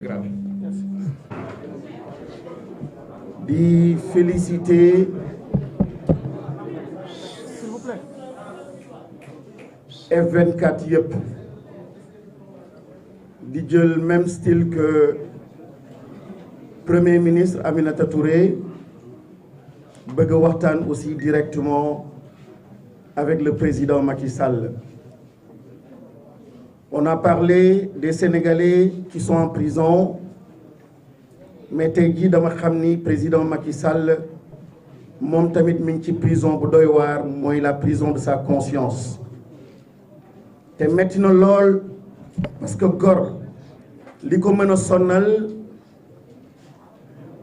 Grave. Di féliciter F24 yëpp di jël même style que Premier ministre Aminata Touré bëgg waxtaan aussi directement avec le président Macky Sall. On a parlé des Sénégalais qui sont en prison mais tey jii dama xam ni président Macky Sall moom tamit mi ngi ci prison bu doy waar mooy la prison de sa conscience te metti na lool parce que gor li ko mën a sonnal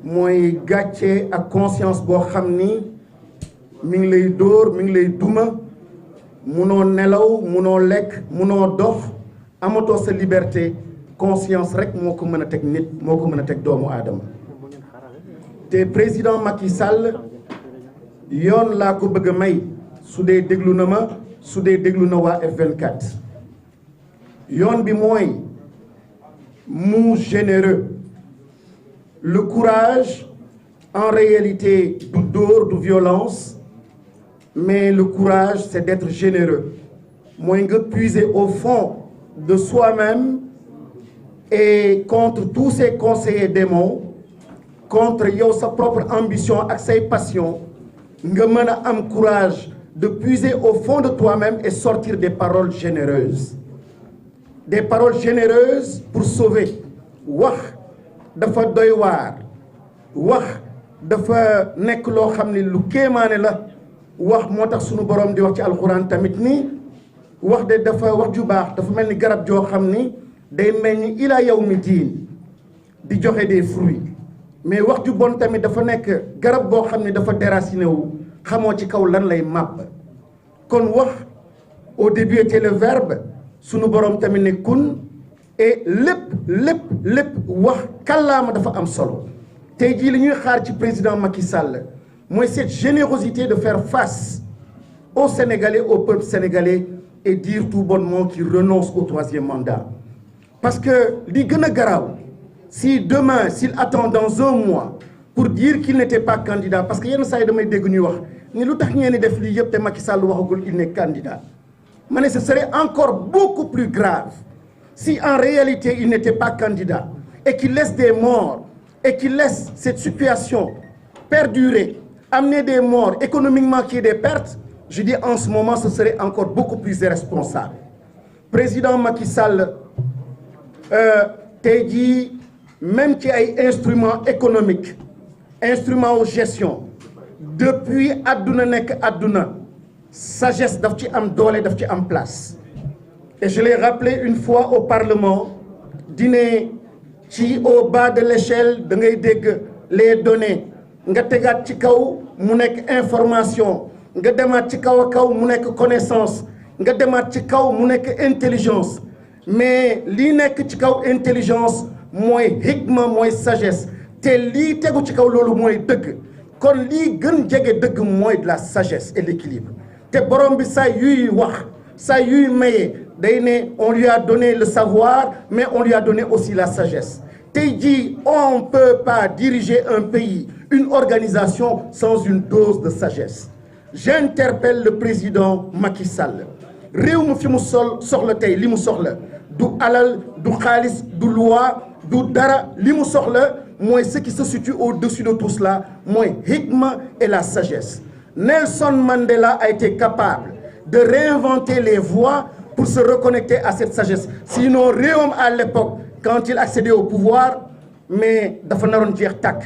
mooy gàcce ak conscience boo xam ni mi ngi lay dóor mi ngi lay duma munoo nelaw munoo lekk munoo dox amatoo sa liberté conscience rek moo ko mën a teg nit moo ko mën a teg doomu aadama te président Macky Sall yoon laa ko bëgg a may su dee déglu na ma su dee déglu na waa F24 yoon bi mooy mu généreux le courage en réalité du dóor du violence mais le courage c'est d'être généreux mooy nga puiser au fond de soi-même et contre tous ces conseillers démons contre yow sa propre ambition ak say passion nga mën a am courage de puiser au fond de toi-même et sortir des paroles généreuses pour sauver wax dafa doy waar wax dafa nekk loo xam ne lu kéemaane la wax moo tax sunu borom di wax ci alxuraan tamit ni wax de dafa wax ju baax dafa mel ni garab joo xam ni day mel ni ila yawmi diin di joxe des fruits mais wax ju bon tamit dafa nekk garab boo xam ni dafa déraciné wu xamoo ci kaw lan lay màbb kon wax au début était le verbe sunu borom tamit ne kun et lépp wax kàllaama dafa am solo tey jii li ñuy xaar ci président Macky Sall mooy cette générosité de faire face aux Sénégalais au peuple sénégalais et dire tout bonnement qu'il renonce au 3e mandat. Parce que li gën a garaaw si demain s'il attend dans un mois pour dire qu'il n'était pas candidat parce que yenn saa yi damay dégg ñuy wax ni lu tax ngeen di def lii yëpp te Macky Sall waxagul il n'est candidat ma ne ce serait encore beaucoup plus grave si en réalité il n'était pas candidat et qu'il laisse des morts et qu'il laisse cette situation perdurer amener des morts économiquement qu'il y ait des pertes. Je dis en ce moment, ce serait encore beaucoup plus irresponsable. Président Macky Sall, tey jii même ci ay instruments économiques instruments de gestion depuis adduna nekk adduna sagesse daf ci am doole daf ci am place. Et je l'ai rappelé une fois au Parlement dîner ci au bas de l'échelle da ngay dégg les données nga tegaat ci kaw mu nekk information. nga demaat ci kaw a kaw mu nekk connaissance nga demaat ci kaw mu nekk intelligence mais lii nekk ci kaw intelligence mooy hikma mooy sagesse te lii tegu ci kaw loolu mooy dëgg kon lii gën jege dëgg mooy de la sagesse et l'équilibre te borom bi saa yuy wax saa yuy maye day ne on lui a donné le savoir mais on lui a donné aussi la sagesse tey jii on peut pas diriger un pays une organisation sans une dose de sagesse. J'interpelle le président Macky Sall réew mi fi mu soxla tey li mu soxla du alal du xaalis du loi du dara li mu soxla mooy ce qui se situe au-dessus de tout cela mooy hikma et la sagesse. Nelson Mandela a été capable de réinventer les voies pour se reconnecter à cette sagesse sinon réewam à l'époque quand il accédait au pouvoir mais dafa naroon jeex tàkk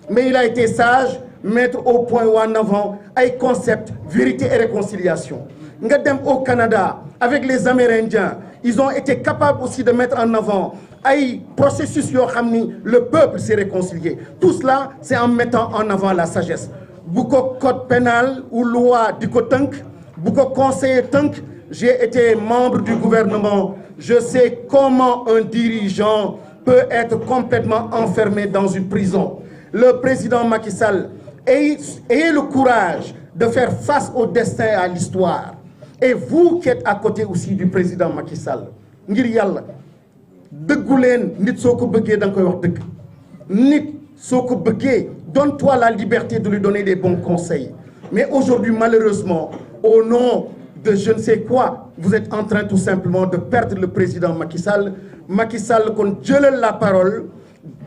mais il a été sage. Mettre au point ou en avant ay concept vérité et réconciliation nga dem au Canada avec les Amérindiens ils ont été capables aussi de mettre en avant ay processus yoo xam ni le peuple s'est réconcilié tout cela c'est en mettant en avant la sagesse bu ko code pénal ou loi di ko tënk bu ko conseiller tënk j'ai été membre du gouvernement je sais comment un dirigeant peut être complètement enfermé dans une prison le président Macky Sall ayez le courage de faire face au destin et à l'histoire. Et vous qui êtes à côté aussi du président Macky Sall, ngir yàlla dëggu leen nit soo ko bëggee da nga koy wax dëgg nit soo ko bëggee donne-toi la liberté de lui donner des bons conseils mais aujourd'hui malheureusement au nom de je ne sais quoi vous êtes en train tout simplement de perdre le président Macky Sall kon jëlal la parole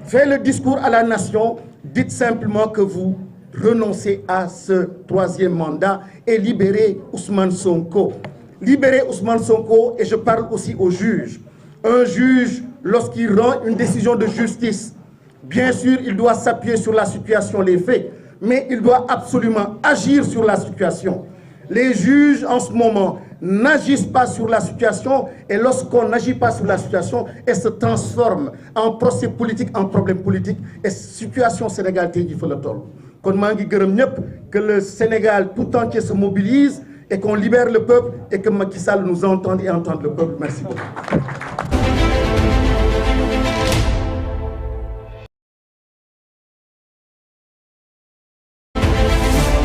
fait le discours à la nation dites simplement que vous renoncez à ce troisième mandat et libérez Ousmane Sonko. Libérez Ousmane Sonko et je parle aussi aux juges. Un juge, lorsqu'il rend une décision de justice, bien sûr, il doit s'appuyer sur la situation, les faits, mais il doit absolument agir sur la situation. Les juges, en ce moment, n'agissent pas sur la situation et lorsqu'on n'agit pas sur la situation, elle se transforme en procès politique, en problème politique et situation Sénégal tey jii fa la toll. Kon maa ngi gërëm ñëpp que le Sénégal tout entier se mobilise et qu'on libère le peuple et que Macky Sall nous entende et entende le peuple. Merci beaucoup.